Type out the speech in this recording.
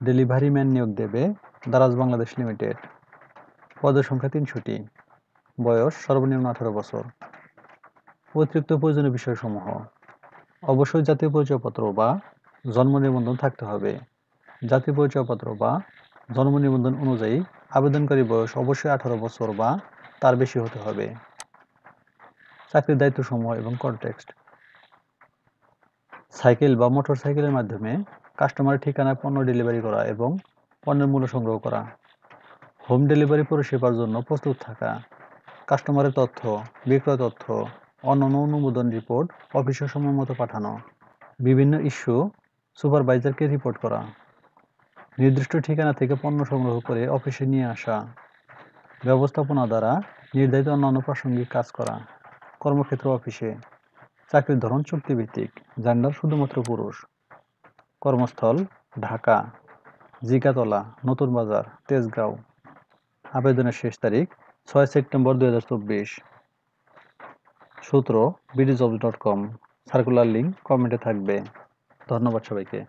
Delivery man নিয়োগ দেবে Daraz Bangladesh limited. পদের সংখ্যা ৩০০টি। বয়স সর্বনিম্ন 18 বছর। অতিরিক্ত প্রয়োজনীয় বিষয়সমূহ: অবশ্যই জাতীয় পরিচয়পত্র বা জন্ম নিবন্ধন থাকতে হবে। জাতীয় পরিচয়পত্র বা জন্ম নিবন্ধন অনুযায়ী আবেদনকারী বয়স অবশ্যই 18 বছর বা তার বেশি হতে হবে। চাকরির দায়িত্বসমূহ এবং কনটেক্সট: সাইকেল বা মোটর সাইকেলের মাধ্যমে কাস্টমারের ঠিকানায় পণ্য ডেলিভারি করা এবং পণ্যের মূল্য সংগ্রহ করা। হোম ডেলিভারি পরিষেবার জন্য প্রস্তুত থাকা। কাস্টমারের তথ্য, বিক্রয় তথ্য, অন্যান্য অনুমোদন রিপোর্ট অফিসে সময়মতো পাঠানো। বিভিন্ন ইস্যু সুপারভাইজারকে রিপোর্ট করা। নির্দিষ্ট ঠিকানা থেকে পণ্য সংগ্রহ করে অফিসে নিয়ে আসা। ব্যবস্থাপনা দ্বারা নির্ধারিত অন্যান্য প্রাসঙ্গিক কাজ করা। কর্মক্ষেত্র অফিসে। চাকরির ধরন চুক্তিভিত্তিক। জেন্ডার শুধুমাত্র পুরুষ। কর্মস্থল ঢাকা, জিগাতলা, নতুন বাজার, তেজগাঁও। আবেদনের শেষ তারিখ 6 সেপ্টেম্বর 2024। সূত্র bdjobs.com। সার্কুলার লিঙ্ক কমেন্টে থাকবে। ধন্যবাদ সবাইকে।